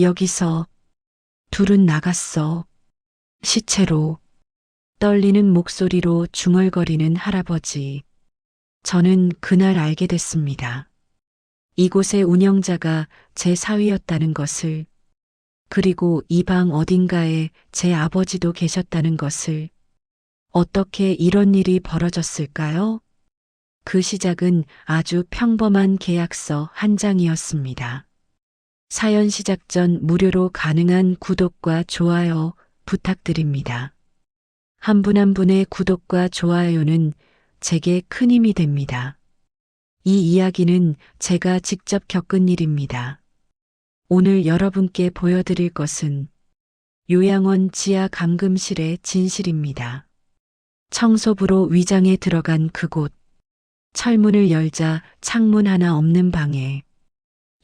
여기서 둘은 나갔어. 시체로 떨리는 목소리로 중얼거리는 할아버지. 저는 그날 알게 됐습니다. 이곳의 운영자가 제 사위였다는 것을, 그리고 이 방 어딘가에 제 아버지도 계셨다는 것을. 어떻게 이런 일이 벌어졌을까요? 그 시작은 아주 평범한 계약서 한 장이었습니다. 사연 시작 전 무료로 가능한 구독과 좋아요 부탁드립니다. 한 분 한 분의 구독과 좋아요는 제게 큰 힘이 됩니다. 이 이야기는 제가 직접 겪은 일입니다. 오늘 여러분께 보여드릴 것은 요양원 지하 감금실의 진실입니다. 청소부로 위장해 들어간 그곳, 철문을 열자 창문 하나 없는 방에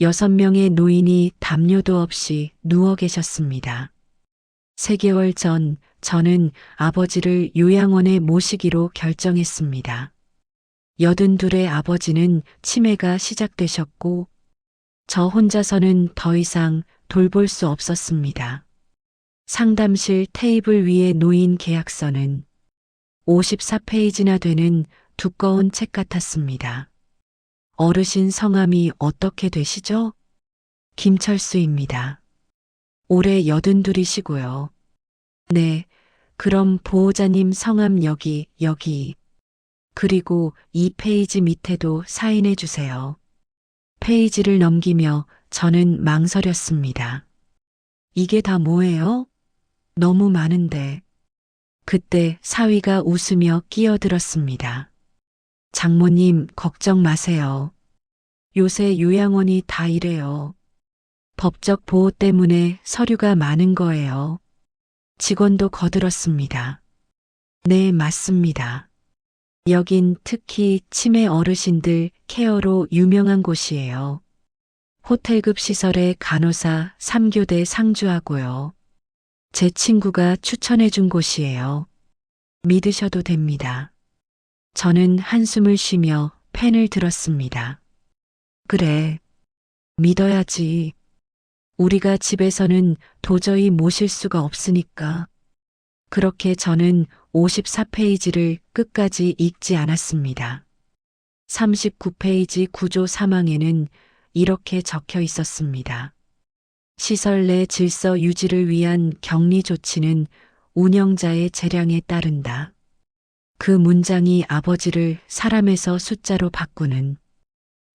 6명의 노인이 담요도 없이 누워 계셨습니다. 3개월 전 저는 아버지를 요양원에 모시기로 결정했습니다. 82의 아버지는 치매가 시작되셨고 저 혼자서는 더 이상 돌볼 수 없었습니다. 상담실 테이블 위에 놓인 계약서는 54페이지나 되는 두꺼운 책 같았습니다. 어르신 성함이 어떻게 되시죠? 김철수입니다. 올해 82이시고요. 네, 그럼 보호자님 성함 여기. 그리고 이 페이지 밑에도 사인해 주세요. 페이지를 넘기며 저는 망설였습니다. 이게 다 뭐예요? 너무 많은데. 그때 사위가 웃으며 끼어들었습니다. 장모님, 걱정 마세요. 요새 요양원이 다 이래요. 법적 보호 때문에 서류가 많은 거예요. 직원도 거들었습니다. 네, 맞습니다. 여긴 특히 치매 어르신들 케어로 유명한 곳이에요. 호텔급 시설에 간호사 3교대 상주하고요. 제 친구가 추천해 준 곳이에요. 믿으셔도 됩니다. 저는 한숨을 쉬며 펜을 들었습니다. 그래, 믿어야지. 우리가 집에서는 도저히 모실 수가 없으니까. 그렇게 저는 54페이지를 끝까지 읽지 않았습니다. 39페이지 구조 사망에는 이렇게 적혀 있었습니다. 시설 내 질서 유지를 위한 격리 조치는 운영자의 재량에 따른다. 그 문장이 아버지를 사람에서 숫자로 바꾸는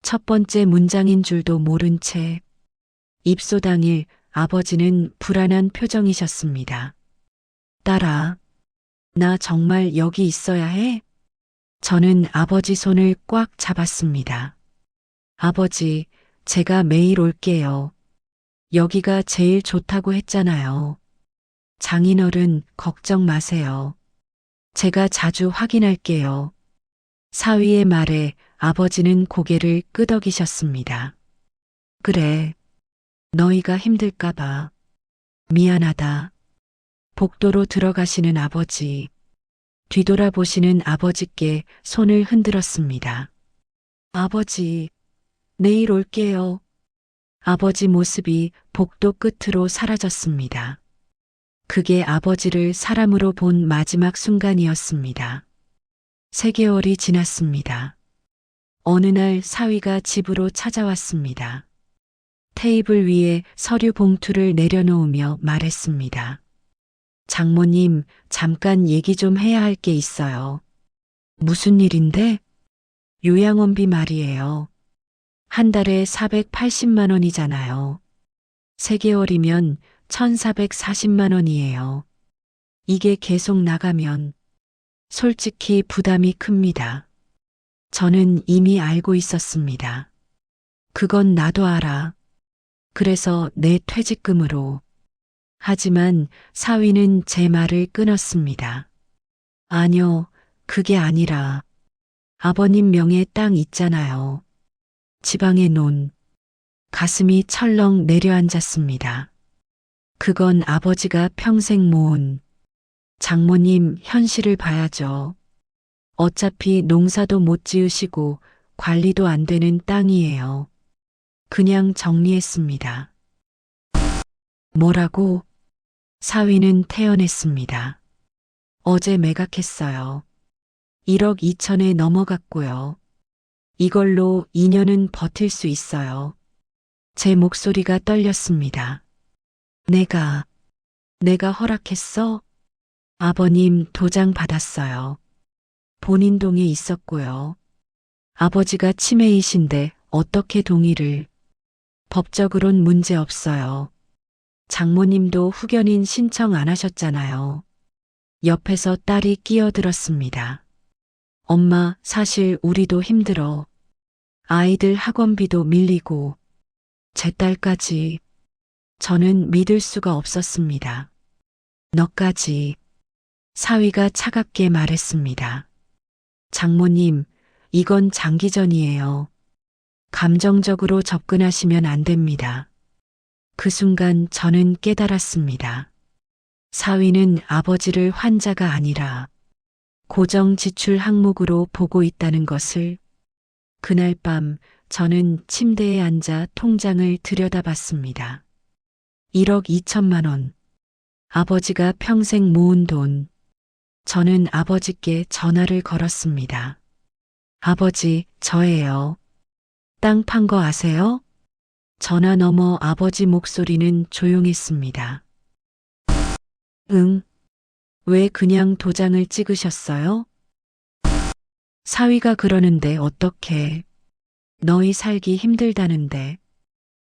첫 번째 문장인 줄도 모른 채 입소 당일 아버지는 불안한 표정이셨습니다. 딸아, 나 정말 여기 있어야 해? 저는 아버지 손을 꽉 잡았습니다. 아버지, 제가 매일 올게요. 여기가 제일 좋다고 했잖아요. 장인어른, 걱정 마세요. 제가 자주 확인할게요. 사위의 말에 아버지는 고개를 끄덕이셨습니다. 그래, 너희가 힘들까봐. 미안하다. 복도로 들어가시는 아버지. 뒤돌아보시는 아버지께 손을 흔들었습니다. 아버지, 내일 올게요. 아버지 모습이 복도 끝으로 사라졌습니다. 그게 아버지를 사람으로 본 마지막 순간이었습니다. 3개월이 지났습니다. 어느 날 사위가 집으로 찾아왔습니다. 테이블 위에 서류 봉투를 내려놓으며 말했습니다. 장모님, 잠깐 얘기 좀 해야 할 게 있어요. 무슨 일인데? 요양원비 말이에요. 한 달에 480만 원이잖아요. 3개월이면 1,440만 원이에요. 이게 계속 나가면 솔직히 부담이 큽니다. 저는 이미 알고 있었습니다. 그건 나도 알아. 그래서 내 퇴직금으로. 하지만 사위는 제 말을 끊었습니다. 아니요, 그게 아니라 아버님 명의 땅 있잖아요. 지방의 논. 가슴이 철렁 내려앉았습니다. 그건 아버지가 평생 모은. 장모님, 현실을 봐야죠. 어차피 농사도 못 지으시고 관리도 안 되는 땅이에요. 그냥 정리했습니다. 뭐라고? 사위는 태연했습니다. 어제 매각했어요. 1억 2천에 넘어갔고요. 이걸로 2년은 버틸 수 있어요. 제 목소리가 떨렸습니다. 내가 허락했어? 아버님 도장 받았어요. 본인 동의 있었고요. 아버지가 치매이신데 어떻게 동의를? 법적으론 문제 없어요. 장모님도 후견인 신청 안 하셨잖아요. 옆에서 딸이 끼어들었습니다. 엄마, 사실 우리도 힘들어. 아이들 학원비도 밀리고, 제 딸까지. 저는 믿을 수가 없었습니다. 너까지. 사위가 차갑게 말했습니다. 장모님, 이건 장기전이에요. 감정적으로 접근하시면 안 됩니다. 그 순간 저는 깨달았습니다. 사위는 아버지를 환자가 아니라 고정 지출 항목으로 보고 있다는 것을. 그날 밤 저는 침대에 앉아 통장을 들여다봤습니다. 1억 2천만 원. 아버지가 평생 모은 돈. 저는 아버지께 전화를 걸었습니다. 아버지, 저예요. 땅 판 거 아세요? 전화 너머 아버지 목소리는 조용했습니다. 응. 왜 그냥 도장을 찍으셨어요? 사위가 그러는데 어떡해. 너희 살기 힘들다는데.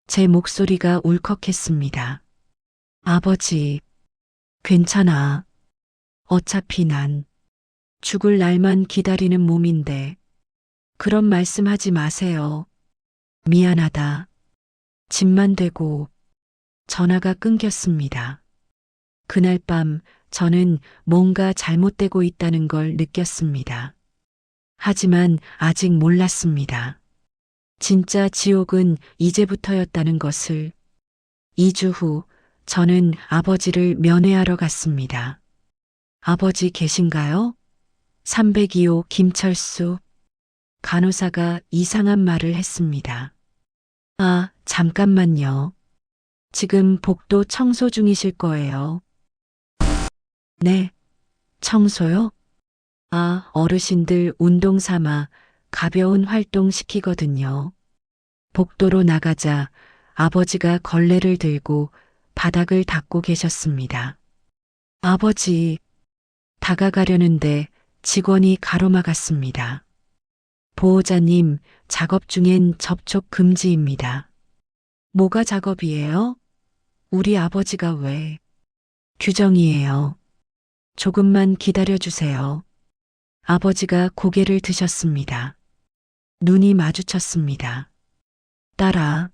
제 목소리가 울컥했습니다. 아버지, 괜찮아. 어차피 난 죽을 날만 기다리는 몸인데. 그런 말씀하지 마세요. 미안하다. 집만 되고 전화가 끊겼습니다. 그날 밤 저는 뭔가 잘못되고 있다는 걸 느꼈습니다. 하지만 아직 몰랐습니다. 진짜 지옥은 이제부터였다는 것을. 2주 후 저는 아버지를 면회하러 갔습니다. 아버지 계신가요? 302호 김철수. 간호사가 이상한 말을 했습니다. 아, 잠깐만요. 지금 복도 청소 중이실 거예요. 네, 청소요? 아, 어르신들 운동 삼아 가벼운 활동 시키거든요. 복도로 나가자 아버지가 걸레를 들고 바닥을 닦고 계셨습니다. 아버지, 다가가려는데 직원이 가로막았습니다. 보호자님, 작업 중엔 접촉 금지입니다. 뭐가 작업이에요? 우리 아버지가 왜? 규정이에요. 조금만 기다려주세요. 아버지가 고개를 드셨습니다. 눈이 마주쳤습니다. 딸아.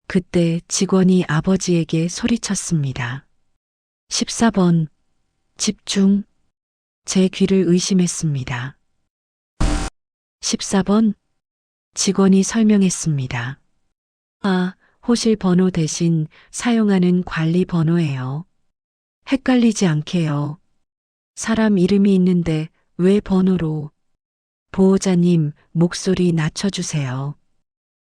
그때 직원이 아버지에게 소리쳤습니다. 14번. 집중. 제 귀를 의심했습니다. 14번. 직원이 설명했습니다. 아, 호실 번호 대신 사용하는 관리 번호예요. 헷갈리지 않게요. 사람 이름이 있는데 왜 번호로? 보호자님, 목소리 낮춰주세요.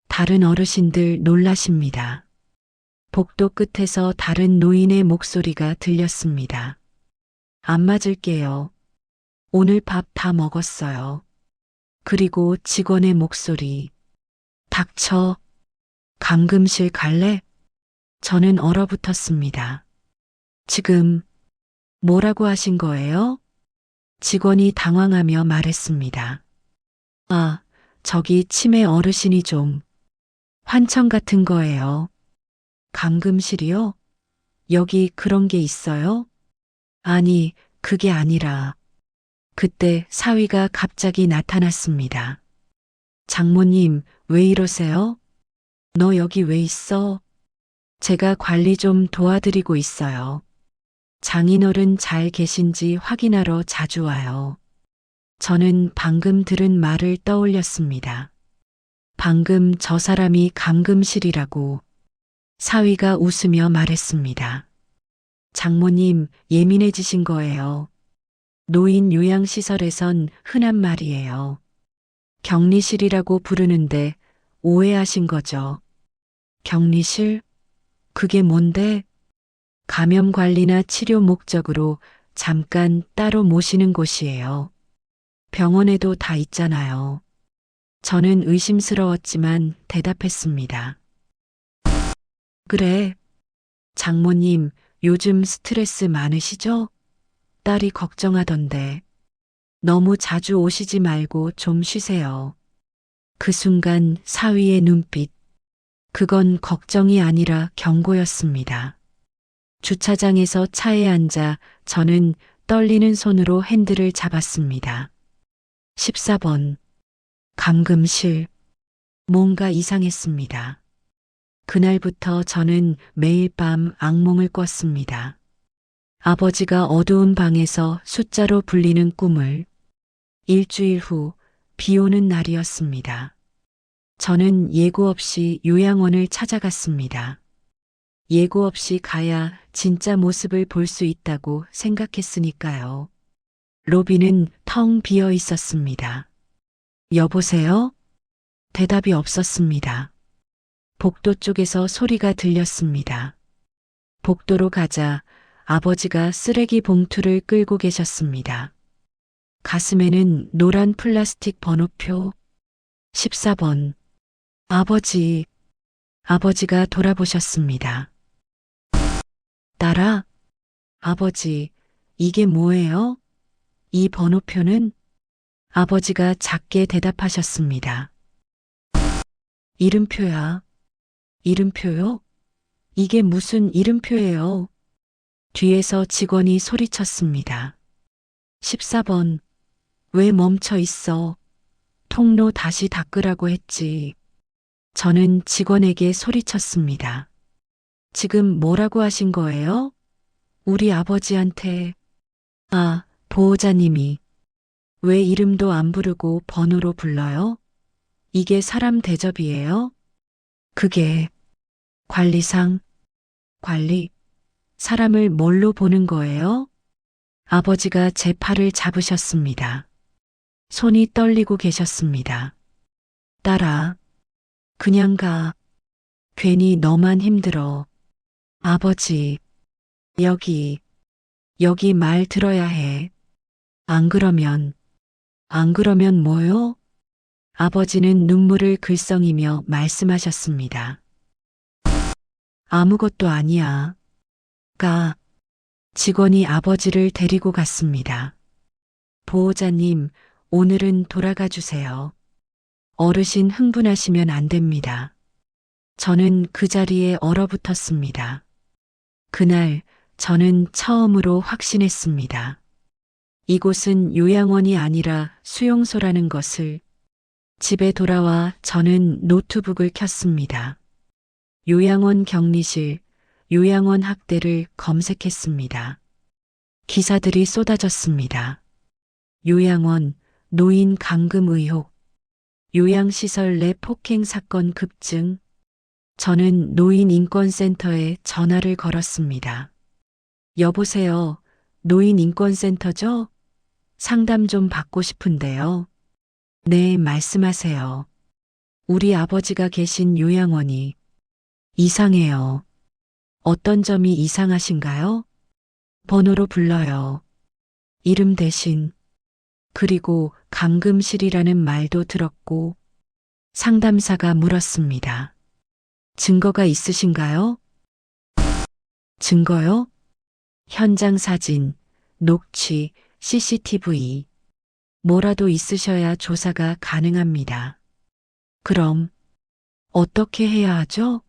다른 어르신들 놀라십니다. 복도 끝에서 다른 노인의 목소리가 들렸습니다. 안 맞을게요. 오늘 밥 다 먹었어요. 그리고 직원의 목소리. 닥쳐. 감금실 갈래? 저는 얼어붙었습니다. 지금 뭐라고 하신 거예요? 직원이 당황하며 말했습니다. 아, 저기 치매 어르신이 좀 환청 같은 거예요. 감금실이요? 여기 그런 게 있어요? 아니, 그게 아니라. 그때 사위가 갑자기 나타났습니다. 장모님, 왜 이러세요? 너 여기 왜 있어? 제가 관리 좀 도와드리고 있어요. 장인어른 잘 계신지 확인하러 자주 와요. 저는 방금 들은 말을 떠올렸습니다. 방금 저 사람이 감금실이라고. 사위가 웃으며 말했습니다. 장모님, 예민해지신 거예요. 노인 요양시설에선 흔한 말이에요. 격리실이라고 부르는데 오해하신 거죠. 격리실? 그게 뭔데? 감염 관리나 치료 목적으로 잠깐 따로 모시는 곳이에요. 병원에도 다 있잖아요. 저는 의심스러웠지만 대답했습니다. 그래, 장모님, 요즘 스트레스 많으시죠? 딸이 걱정하던데. 너무 자주 오시지 말고 좀 쉬세요. 그 순간 사위의 눈빛. 그건 걱정이 아니라 경고였습니다. 주차장에서 차에 앉아 저는 떨리는 손으로 핸들을 잡았습니다. 14번. 감금실. 뭔가 이상했습니다. 그날부터 저는 매일 밤 악몽을 꿨습니다. 아버지가 어두운 방에서 숫자로 불리는 꿈을. 일주일 후 비 오는 날이었습니다. 저는 예고 없이 요양원을 찾아갔습니다. 예고 없이 가야 진짜 모습을 볼 수 있다고 생각했으니까요. 로비는 텅 비어 있었습니다. 여보세요? 대답이 없었습니다. 복도 쪽에서 소리가 들렸습니다. 복도로 가자 아버지가 쓰레기 봉투를 끌고 계셨습니다. 가슴에는 노란 플라스틱 번호표 14번. 아버지가 돌아보셨습니다. 딸아, 아버지, 이게 뭐예요? 이 번호표는? 아버지가 작게 대답하셨습니다. 이름표야. 이름표요? 이게 무슨 이름표예요? 뒤에서 직원이 소리쳤습니다. 14번. 왜 멈춰 있어? 통로 다시 닦으라고 했지. 저는 직원에게 소리쳤습니다. 지금 뭐라고 하신 거예요? 우리 아버지한테. 아, 보호자님이. 왜 이름도 안 부르고 번호로 불러요? 이게 사람 대접이에요? 그게 관리상, 관리, 사람을 뭘로 보는 거예요? 아버지가 제 팔을 잡으셨습니다. 손이 떨리고 계셨습니다. 딸아, 그냥 가. 괜히 너만 힘들어. 아버지, 여기, 여기 말 들어야 해. 안 그러면 뭐요? 아버지는 눈물을 글썽이며 말씀하셨습니다. 아무것도 아니야. 가. 직원이 아버지를 데리고 갔습니다. 보호자님, 오늘은 돌아가 주세요. 어르신 흥분하시면 안 됩니다. 저는 그 자리에 얼어붙었습니다. 그날 저는 처음으로 확신했습니다. 이곳은 요양원이 아니라 수용소라는 것을. 집에 돌아와 저는 노트북을 켰습니다. 요양원 격리실, 요양원 학대를 검색했습니다. 기사들이 쏟아졌습니다. 요양원, 노인 감금 의혹, 요양시설 내 폭행 사건 급증. 저는 노인인권센터에 전화를 걸었습니다. 여보세요, 노인인권센터죠? 상담 좀 받고 싶은데요. 네, 말씀하세요. 우리 아버지가 계신 요양원이 이상해요. 어떤 점이 이상하신가요? 번호로 불러요. 이름 대신. 그리고 감금실이라는 말도 들었고. 상담사가 물었습니다. 증거가 있으신가요? 증거요? 현장 사진, 녹취, CCTV. 뭐라도 있으셔야 조사가 가능합니다. 그럼 어떻게 해야 하죠?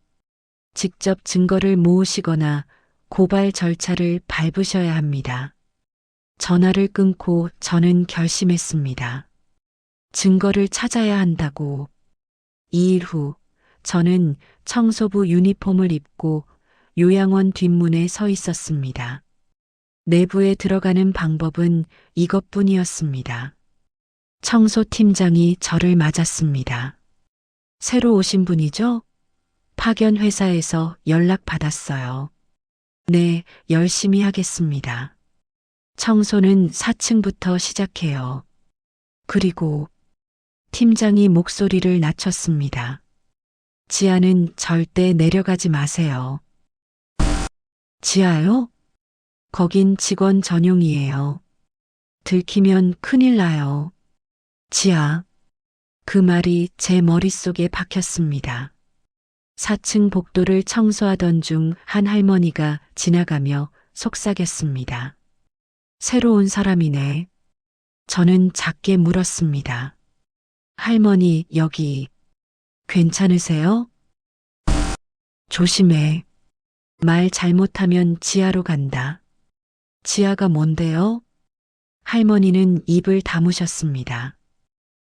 직접 증거를 모으시거나 고발 절차를 밟으셔야 합니다. 전화를 끊고 저는 결심했습니다. 증거를 찾아야 한다고. 2일 후 저는 청소부 유니폼을 입고 요양원 뒷문에 서 있었습니다. 내부에 들어가는 방법은 이것뿐이었습니다. 청소팀장이 저를 맞았습니다. 새로 오신 분이죠? 파견 회사에서 연락 받았어요. 네, 열심히 하겠습니다. 청소는 4층부터 시작해요. 그리고 팀장이 목소리를 낮췄습니다. 지하는 절대 내려가지 마세요. 지하요? 거긴 직원 전용이에요. 들키면 큰일 나요. 지하. 그 말이 제 머릿속에 박혔습니다. 4층 복도를 청소하던 중 한 할머니가 지나가며 속삭였습니다. 새로운 사람이네. 저는 작게 물었습니다. 할머니, 여기 괜찮으세요? 조심해. 말 잘못하면 지하로 간다. 지하가 뭔데요? 할머니는 입을 다무셨습니다.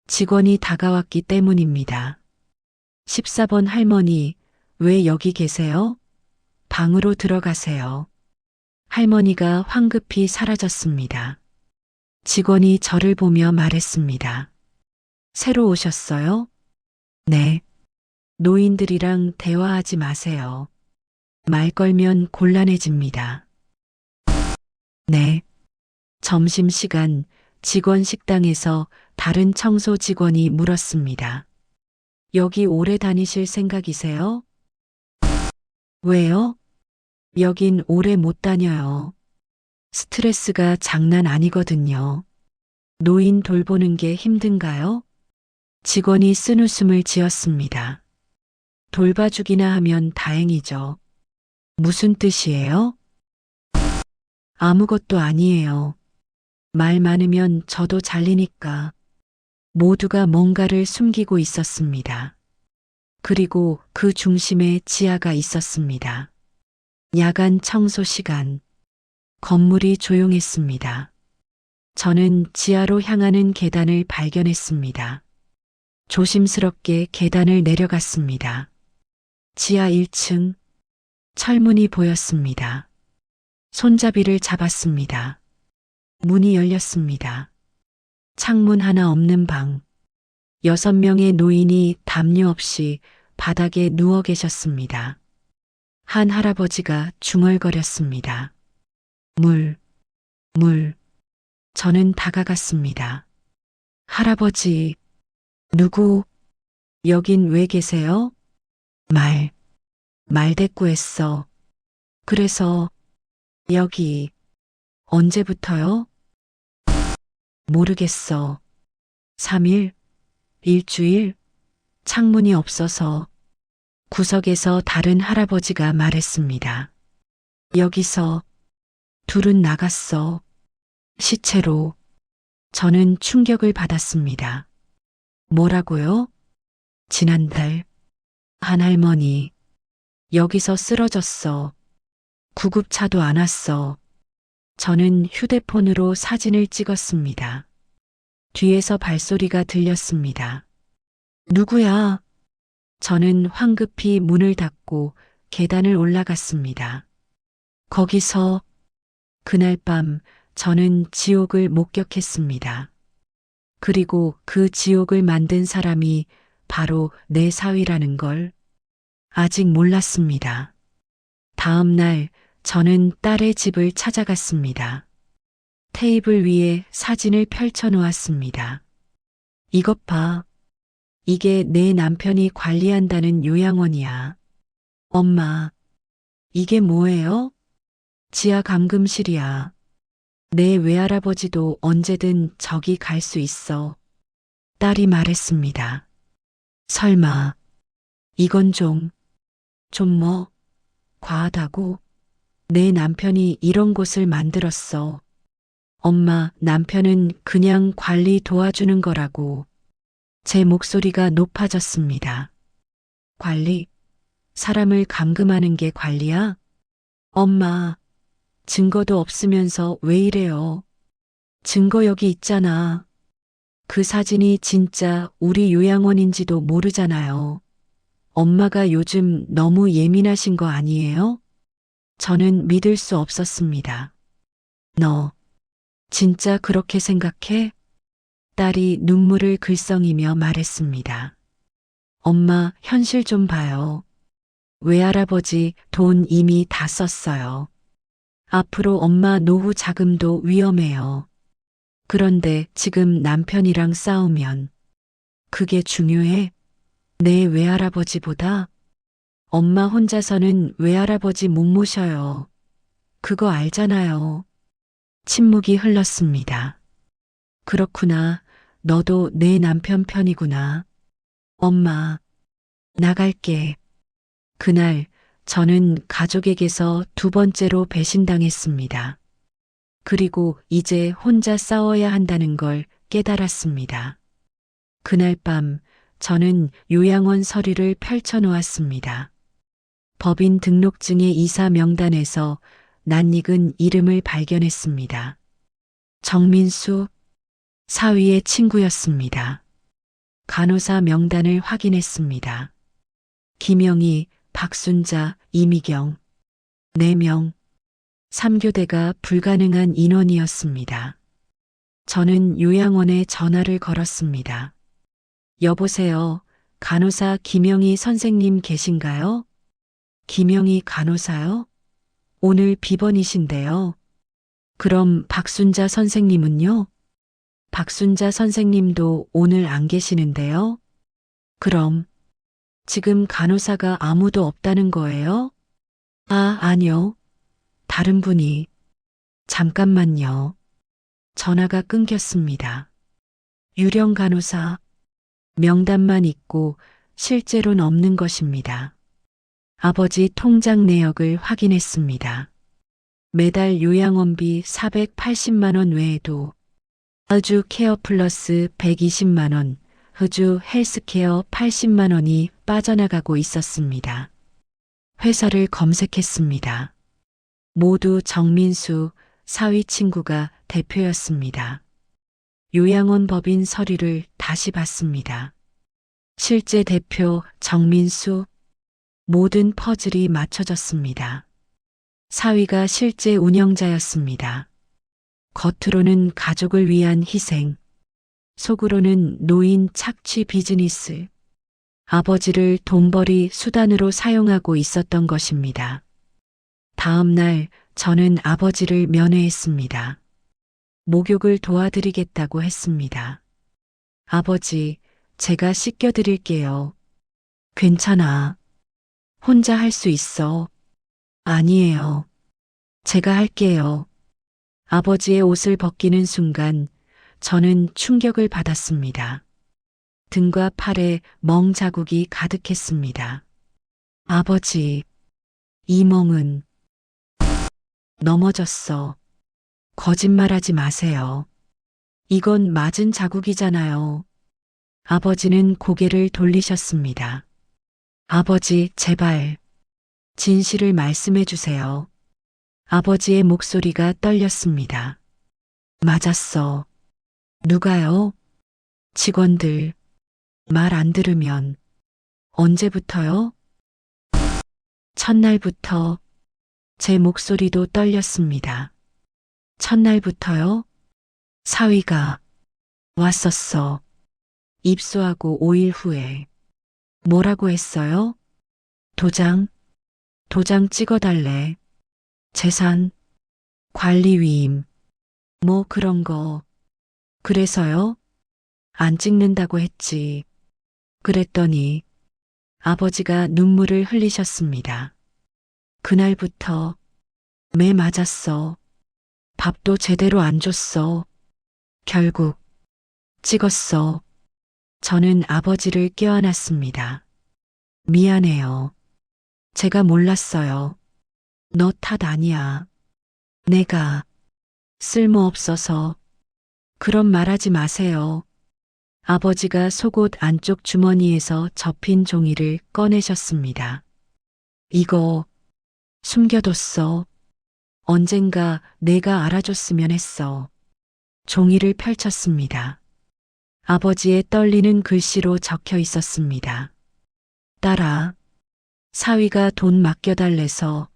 직원이 다가왔기 때문입니다. 14번 할머니, 왜 여기 계세요? 방으로 들어가세요. 할머니가 황급히 사라졌습니다. 직원이 저를 보며 말했습니다. 새로 오셨어요? 네. 노인들이랑 대화하지 마세요. 말 걸면 곤란해집니다. 네. 점심시간 직원 식당에서 다른 청소 직원이 물었습니다. 여기 오래 다니실 생각이세요? 왜요? 여긴 오래 못 다녀요. 스트레스가 장난 아니거든요. 노인 돌보는 게 힘든가요? 직원이 쓴웃음을 지었습니다. 돌봐주기나 하면 다행이죠. 무슨 뜻이에요? 아무것도 아니에요. 말 많으면 저도 잘리니까. 모두가 뭔가를 숨기고 있었습니다. 그리고 그 중심에 지하가 있었습니다. 야간 청소 시간. 건물이 조용했습니다. 저는 지하로 향하는 계단을 발견했습니다. 조심스럽게 계단을 내려갔습니다. 지하 1층. 철문이 보였습니다. 손잡이를 잡았습니다. 문이 열렸습니다. 창문 하나 없는 방. 6명의 노인이 담요 없이 바닥에 누워 계셨습니다. 한 할아버지가 중얼거렸습니다. 물. 저는 다가갔습니다. 할아버지, 누구? 여긴 왜 계세요? 말대꾸했어. 그래서 여기 언제부터요? 모르겠어. 3일? 일주일? 창문이 없어서. 구석에서 다른 할아버지가 말했습니다. 여기서 둘은 나갔어. 시체로. 저는 충격을 받았습니다. 뭐라고요? 지난달 한 할머니 여기서 쓰러졌어. 구급차도 안 왔어. 저는 휴대폰으로 사진을 찍었습니다. 뒤에서 발소리가 들렸습니다. 누구야? 저는 황급히 문을 닫고 계단을 올라갔습니다. 거기서 그날 밤 저는 지옥을 목격했습니다. 그리고 그 지옥을 만든 사람이 바로 내 사위라는 걸 아직 몰랐습니다. 다음 날 저는 딸의 집을 찾아갔습니다. 테이블 위에 사진을 펼쳐 놓았습니다. 이것 봐. 이게 내 남편이 관리한다는 요양원이야. 엄마, 이게 뭐예요? 지하 감금실이야. 내 외할아버지도 언제든 저기 갈 수 있어. 딸이 말했습니다. 설마, 이건 좀 뭐, 과하다고? 내 남편이 이런 곳을 만들었어. 엄마, 남편은 그냥 관리 도와주는 거라고. 제 목소리가 높아졌습니다. 관리? 사람을 감금하는 게 관리야? 엄마, 증거도 없으면서 왜 이래요? 증거 여기 있잖아. 그 사진이 진짜 우리 요양원인지도 모르잖아요. 엄마가 요즘 너무 예민하신 거 아니에요? 저는 믿을 수 없었습니다. 너, 진짜 그렇게 생각해? 딸이 눈물을 글썽이며 말했습니다. 엄마, 현실 좀 봐요. 외할아버지 돈 이미 다 썼어요. 앞으로 엄마 노후 자금도 위험해요. 그런데 지금 남편이랑 싸우면 그게 중요해? 내 외할아버지보다? 엄마 혼자서는 외할아버지 못 모셔요. 그거 알잖아요. 침묵이 흘렀습니다. 그렇구나. 너도 내 남편 편이구나. 엄마, 나갈게. 그날 저는 가족에게서 두 번째로 배신당했습니다. 그리고 이제 혼자 싸워야 한다는 걸 깨달았습니다. 그날 밤 저는 요양원 서류를 펼쳐 놓았습니다. 법인 등록증의 이사 명단에서 낯익은 이름을 발견했습니다. 정민수, 사위의 친구였습니다. 간호사 명단을 확인했습니다. 김영희, 박순자, 이미경, 4명, 3교대가 불가능한 인원이었습니다. 저는 요양원에 전화를 걸었습니다. 여보세요. 간호사 김영희 선생님 계신가요? 김영희 간호사요? 오늘 비번이신데요. 그럼 박순자 선생님은요? 박순자 선생님도 오늘 안 계시는데요. 그럼 지금 간호사가 아무도 없다는 거예요? 아, 아니요. 다른 분이. 잠깐만요. 전화가 끊겼습니다. 유령 간호사. 명단만 있고 실제로는 없는 것입니다. 아버지 통장 내역을 확인했습니다. 매달 요양원비 480만 원 외에도 허주 케어 플러스 120만 원, 허주 헬스케어 80만 원이 빠져나가고 있었습니다. 회사를 검색했습니다. 모두 정민수, 사위 친구가 대표였습니다. 요양원 법인 서류를 다시 봤습니다. 실제 대표 정민수, 모든 퍼즐이 맞춰졌습니다. 사위가 실제 운영자였습니다. 겉으로는 가족을 위한 희생, 속으로는 노인 착취 비즈니스, 아버지를 돈벌이 수단으로 사용하고 있었던 것입니다. 다음 날 저는 아버지를 면회했습니다. 목욕을 도와드리겠다고 했습니다. 아버지, 제가 씻겨드릴게요. 괜찮아. 혼자 할 수 있어. 아니에요. 제가 할게요. 아버지의 옷을 벗기는 순간 저는 충격을 받았습니다. 등과 팔에 멍 자국이 가득했습니다. 아버지, 이 멍은 넘어졌어. 거짓말하지 마세요. 이건 맞은 자국이잖아요. 아버지는 고개를 돌리셨습니다. 아버지, 제발 진실을 말씀해 주세요. 아버지의 목소리가 떨렸습니다. 맞았어. 누가요? 직원들. 말 안 들으면. 언제부터요? 첫날부터. 제 목소리도 떨렸습니다. 첫날부터요? 사위가 왔었어. 입소하고 5일 후에. 뭐라고 했어요? 도장 찍어달래. 재산, 관리 위임, 뭐 그런 거. 그래서요? 안 찍는다고 했지. 그랬더니 아버지가 눈물을 흘리셨습니다. 그날부터 매 맞았어. 밥도 제대로 안 줬어. 결국 찍었어. 저는 아버지를 껴안았습니다. 미안해요. 제가 몰랐어요. 너 탓 아니야. 내가 쓸모없어서. 그런 말하지 마세요. 아버지가 속옷 안쪽 주머니에서 접힌 종이를 꺼내셨습니다. 이거 숨겨뒀어. 언젠가 내가 알아줬으면 했어. 종이를 펼쳤습니다. 아버지의 떨리는 글씨로 적혀 있었습니다. 딸아, 사위가 돈 맡겨달래서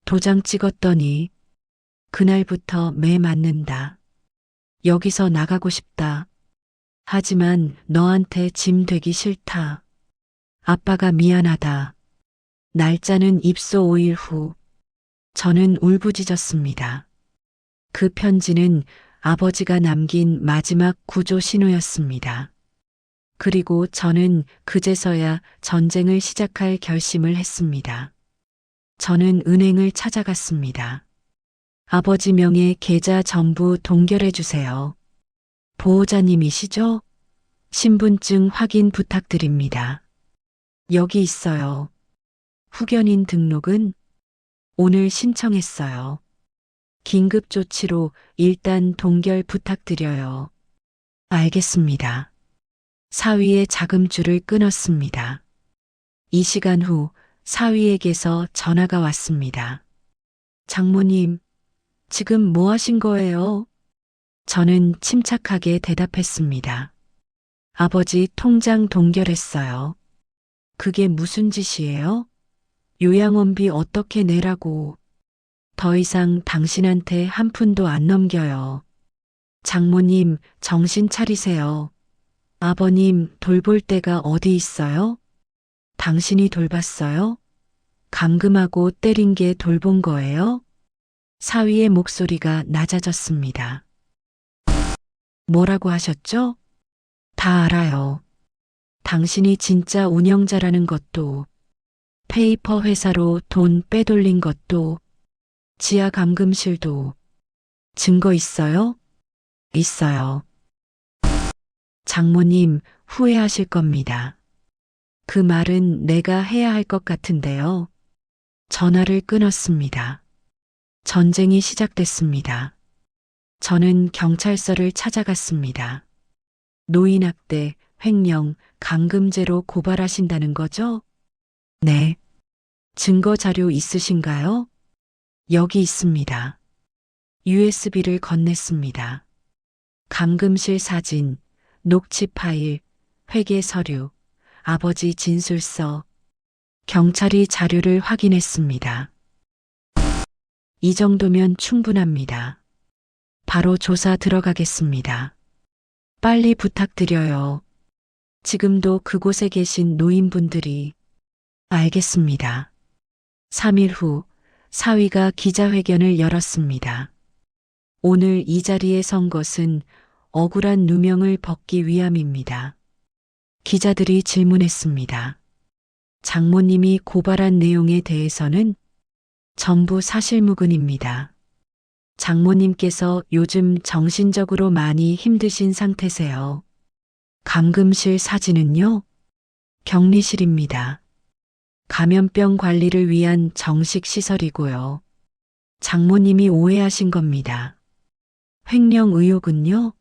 도장 찍었더니 그날부터 매 맞는다. 여기서 나가고 싶다. 하지만 너한테 짐 되기 싫다. 아빠가 미안하다. 날짜는 입소 5일 후. 저는 울부짖었습니다. 그 편지는 아버지가 남긴 마지막 구조 신호였습니다. 그리고 저는 그제서야 전쟁을 시작할 결심을 했습니다. 저는 은행을 찾아갔습니다. 아버지 명의 계좌 전부 동결해 주세요. 보호자님이시죠? 신분증 확인 부탁드립니다. 여기 있어요. 후견인 등록은 오늘 신청했어요. 긴급 조치로 일단 동결 부탁드려요. 알겠습니다. 사위의 자금줄을 끊었습니다. 이 시간 후 사위에게서 전화가 왔습니다. 장모님, 지금 뭐 하신 거예요? 저는 침착하게 대답했습니다. 아버지 통장 동결했어요. 그게 무슨 짓이에요? 요양원비 어떻게 내라고. 더 이상 당신한테 한 푼도 안 넘겨요. 장모님, 정신 차리세요. 아버님, 돌볼 데가 어디 있어요? 당신이 돌봤어요? 감금하고 때린 게 돌본 거예요? 사위의 목소리가 낮아졌습니다. 뭐라고 하셨죠? 다 알아요. 당신이 진짜 운영자라는 것도, 페이퍼 회사로 돈 빼돌린 것도, 지하 감금실도. 증거 있어요? 있어요. 장모님, 후회하실 겁니다. 그 말은 내가 해야 할 것 같은데요. 전화를 끊었습니다. 전쟁이 시작됐습니다. 저는 경찰서를 찾아갔습니다. 노인학대, 횡령, 감금죄로 고발하신다는 거죠? 네. 증거 자료 있으신가요? 여기 있습니다. USB를 건넸습니다. 감금실 사진, 녹취 파일, 회계 서류, 아버지 진술서. 경찰이 자료를 확인했습니다. 이 정도면 충분합니다. 바로 조사 들어가겠습니다. 빨리 부탁드려요. 지금도 그곳에 계신 노인분들이. 알겠습니다. 3일 후 사위가 기자회견을 열었습니다. 오늘 이 자리에 선 것은 억울한 누명을 벗기 위함입니다. 기자들이 질문했습니다. 장모님이 고발한 내용에 대해서는 전부 사실무근입니다. 장모님께서 요즘 정신적으로 많이 힘드신 상태세요. 감금실 사진은요? 격리실입니다. 감염병 관리를 위한 정식 시설이고요. 장모님이 오해하신 겁니다. 횡령 의혹은요?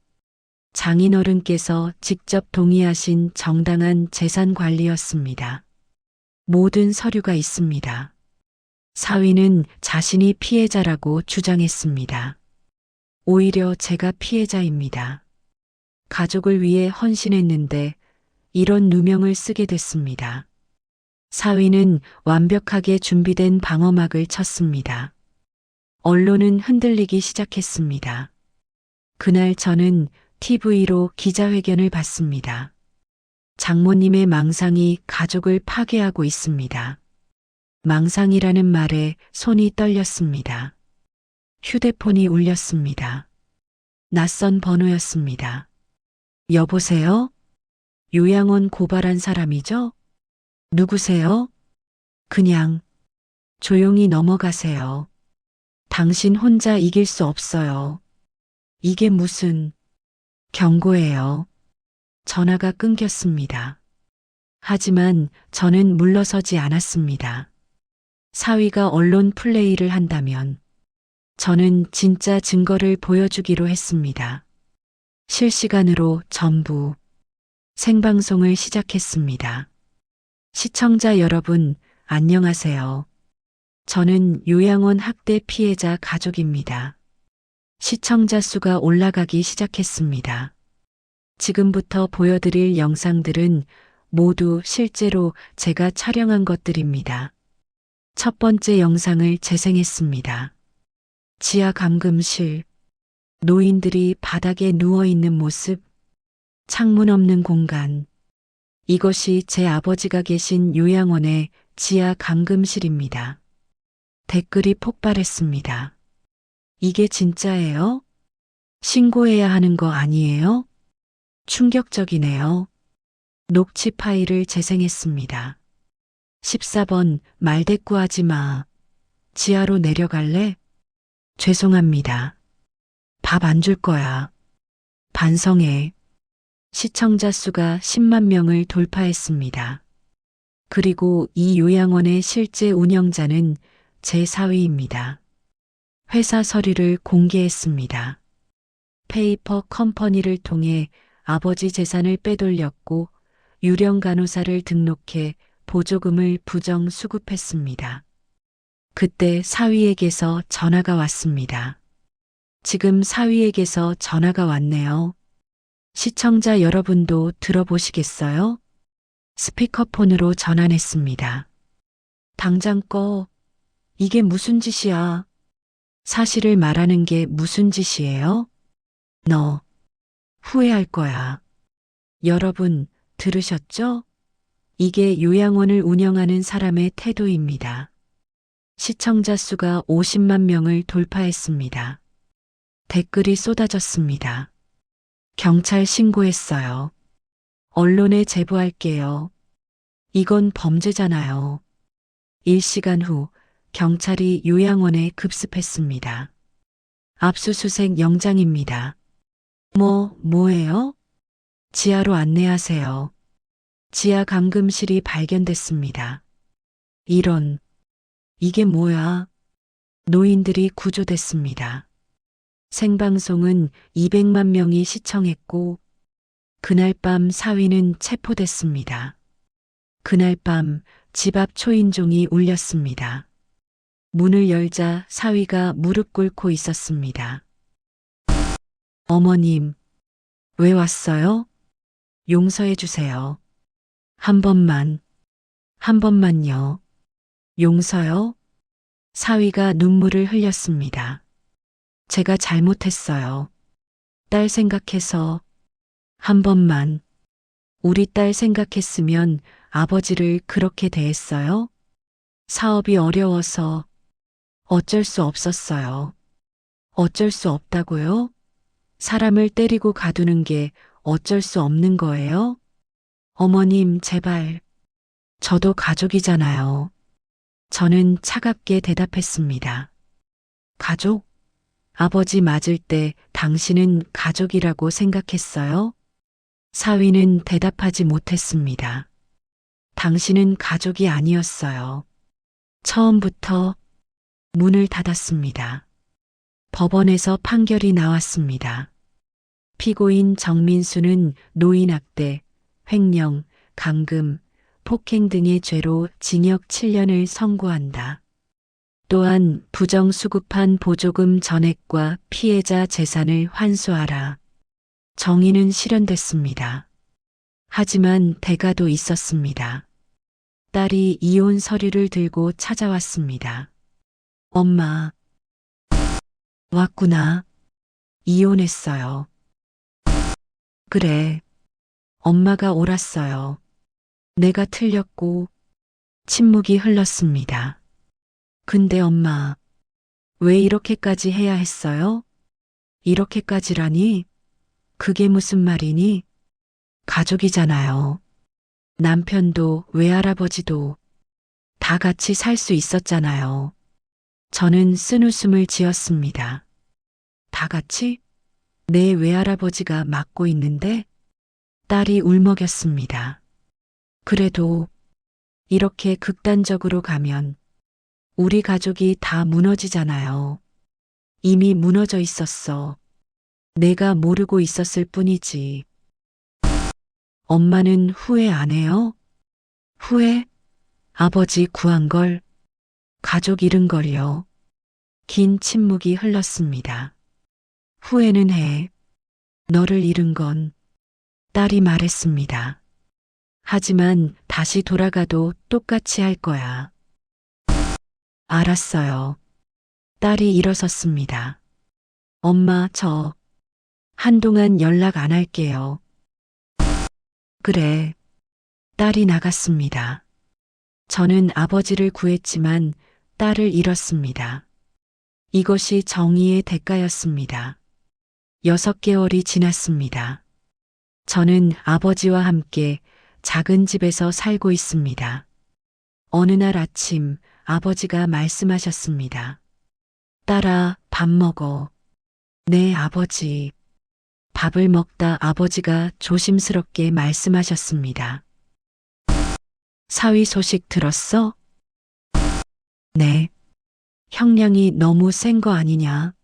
장인어른께서 직접 동의하신 정당한 재산 관리였습니다. 모든 서류가 있습니다. 사위는 자신이 피해자라고 주장했습니다. 오히려 제가 피해자입니다. 가족을 위해 헌신했는데 이런 누명을 쓰게 됐습니다. 사위는 완벽하게 준비된 방어막을 쳤습니다. 언론은 흔들리기 시작했습니다. 그날 저는 TV로 기자회견을 봤습니다. 장모님의 망상이 가족을 파괴하고 있습니다. 망상이라는 말에 손이 떨렸습니다. 휴대폰이 울렸습니다. 낯선 번호였습니다. 여보세요? 요양원 고발한 사람이죠? 누구세요? 그냥 조용히 넘어가세요. 당신 혼자 이길 수 없어요. 이게 무슨 경고예요. 전화가 끊겼습니다. 하지만 저는 물러서지 않았습니다. 사위가 언론 플레이를 한다면 저는 진짜 증거를 보여주기로 했습니다. 실시간으로 전부 생방송을 시작했습니다. 시청자 여러분, 안녕하세요. 저는 요양원 학대 피해자 가족입니다. 시청자 수가 올라가기 시작했습니다. 지금부터 보여드릴 영상들은 모두 실제로 제가 촬영한 것들입니다. 첫 번째 영상을 재생했습니다. 지하 감금실, 노인들이 바닥에 누워있는 모습, 창문 없는 공간. 이것이 제 아버지가 계신 요양원의 지하 감금실입니다. 댓글이 폭발했습니다. 이게 진짜예요? 신고해야 하는 거 아니에요? 충격적이네요. 녹취 파일을 재생했습니다. 14번 말대꾸하지 마. 지하로 내려갈래? 죄송합니다. 밥 안 줄 거야. 반성해. 시청자 수가 10만 명을 돌파했습니다. 그리고 이 요양원의 실제 운영자는 제 사위입니다. 회사 서류를 공개했습니다. 페이퍼 컴퍼니를 통해 아버지 재산을 빼돌렸고 유령 간호사를 등록해 보조금을 부정 수급했습니다. 그때 사위에게서 전화가 왔습니다. 지금 사위에게서 전화가 왔네요. 시청자 여러분도 들어보시겠어요? 스피커폰으로 전환했습니다. 당장 꺼. 이게 무슨 짓이야? 사실을 말하는 게 무슨 짓이에요? 너 후회할 거야. 여러분 들으셨죠? 이게 요양원을 운영하는 사람의 태도입니다. 시청자 수가 50만 명을 돌파했습니다. 댓글이 쏟아졌습니다. 경찰 신고했어요. 언론에 제보할게요. 이건 범죄잖아요. 1시간 후 경찰이 요양원에 급습했습니다. 압수수색 영장입니다. 뭐예요? 지하로 안내하세요. 지하 감금실이 발견됐습니다. 이런, 이게 뭐야? 노인들이 구조됐습니다. 생방송은 200만 명이 시청했고, 그날 밤 사위는 체포됐습니다. 그날 밤 집 앞 초인종이 울렸습니다. 문을 열자 사위가 무릎 꿇고 있었습니다. 어머님, 왜 왔어요? 용서해 주세요. 한 번만요. 용서요? 사위가 눈물을 흘렸습니다. 제가 잘못했어요. 딸 생각해서 한 번만. 우리 딸 생각했으면 아버지를 그렇게 대했어요? 사업이 어려워서 어쩔 수 없었어요. 어쩔 수 없다고요? 사람을 때리고 가두는 게 어쩔 수 없는 거예요? 어머님, 제발. 저도 가족이잖아요. 저는 차갑게 대답했습니다. 가족? 아버지 맞을 때 당신은 가족이라고 생각했어요? 사위는 대답하지 못했습니다. 당신은 가족이 아니었어요. 처음부터 문을 닫았습니다. 법원에서 판결이 나왔습니다. 피고인 정민수는 노인학대, 횡령, 감금, 폭행 등의 죄로 징역 7년을 선고한다. 또한 부정수급한 보조금 전액과 피해자 재산을 환수하라. 정의는 실현됐습니다. 하지만 대가도 있었습니다. 딸이 이혼 서류를 들고 찾아왔습니다. 엄마. 왔구나. 이혼했어요. 그래. 엄마가 옳았어요. 내가 틀렸고 침묵이 흘렀습니다. 근데 엄마, 왜 이렇게까지 해야 했어요? 이렇게까지라니? 그게 무슨 말이니? 가족이잖아요. 남편도 외할아버지도 다 같이 살 수 있었잖아요. 저는 쓴웃음을 지었습니다. 다 같이? 내 외할아버지가 맡고 있는데? 딸이 울먹였습니다. 그래도 이렇게 극단적으로 가면 우리 가족이 다 무너지잖아요. 이미 무너져 있었어. 내가 모르고 있었을 뿐이지. 엄마는 후회 안 해요? 후회? 아버지 구한 걸, 가족 잃은 걸요. 긴 침묵이 흘렀습니다. 후회는 해. 너를 잃은 건, 딸이 말했습니다. 하지만 다시 돌아가도 똑같이 할 거야. 알았어요. 딸이 일어섰습니다. 엄마, 저 한동안 연락 안 할게요. 그래. 딸이 나갔습니다. 저는 아버지를 구했지만 딸을 잃었습니다. 이것이 정의의 대가였습니다. 6개월이 지났습니다. 저는 아버지와 함께 작은 집에서 살고 있습니다. 어느 날 아침 아버지가 말씀하셨습니다. 딸아, 밥 먹어. 네, 아버지. 밥을 먹다 아버지가 조심스럽게 말씀하셨습니다. 사위 소식 들었어? 네. 형량이 너무 센 거 아니냐?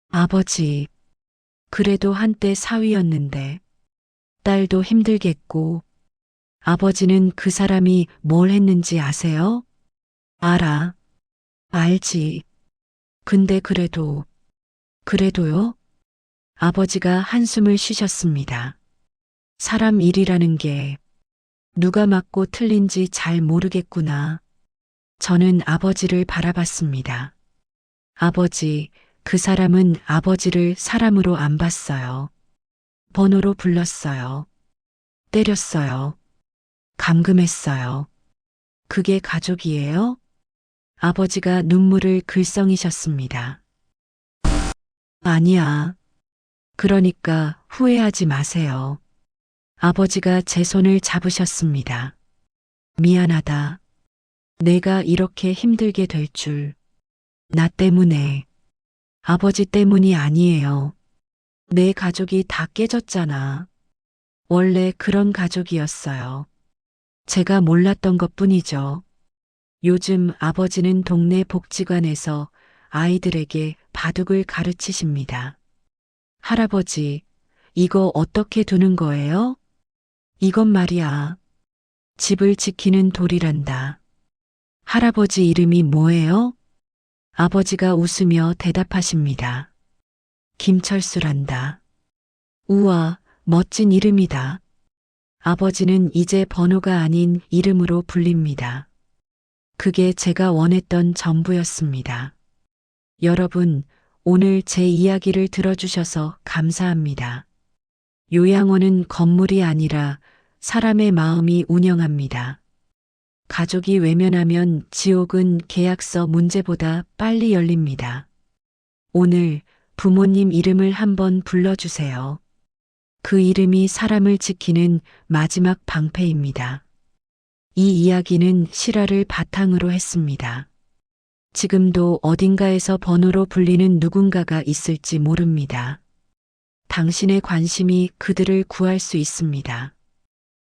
아버지. 그래도 한때 사위였는데. 딸도 힘들겠고. 아버지는 그 사람이 뭘 했는지 아세요? 알아. 알지. 근데 그래도요? 아버지가 한숨을 쉬셨습니다. 사람 일이라는 게 누가 맞고 틀린지 잘 모르겠구나. 저는 아버지를 바라봤습니다. 아버지, 그 사람은 아버지를 사람으로 안 봤어요. 번호로 불렀어요. 때렸어요. 감금했어요. 그게 가족이에요? 아버지가 눈물을 글썽이셨습니다. 아니야. 그러니까 후회하지 마세요. 아버지가 제 손을 잡으셨습니다. 미안하다. 내가 이렇게 힘들게 될 줄. 나 때문에. 아버지 때문이 아니에요. 내 가족이 다 깨졌잖아. 원래 그런 가족이었어요. 제가 몰랐던 것뿐이죠. 요즘 아버지는 동네 복지관에서 아이들에게 바둑을 가르치십니다. 할아버지, 이거 어떻게 두는 거예요? 이건 말이야. 집을 지키는 돌이란다. 할아버지 이름이 뭐예요? 아버지가 웃으며 대답하십니다. 김철수란다. 우와, 멋진 이름이다. 아버지는 이제 번호가 아닌 이름으로 불립니다. 그게 제가 원했던 전부였습니다. 여러분, 오늘 제 이야기를 들어주셔서 감사합니다. 요양원은 건물이 아니라 사람의 마음이 운영합니다. 가족이 외면하면 지옥은 계약서 문제보다 빨리 열립니다. 오늘 부모님 이름을 한번 불러주세요. 그 이름이 사람을 지키는 마지막 방패입니다. 이 이야기는 실화를 바탕으로 했습니다. 지금도 어딘가에서 번호로 불리는 누군가가 있을지 모릅니다. 당신의 관심이 그들을 구할 수 있습니다.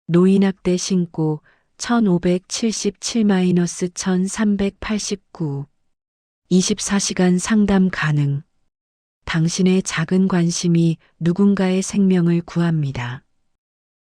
노인학대 신고 1577-1389 24시간 상담 가능. 당신의 작은 관심이 누군가의 생명을 구합니다.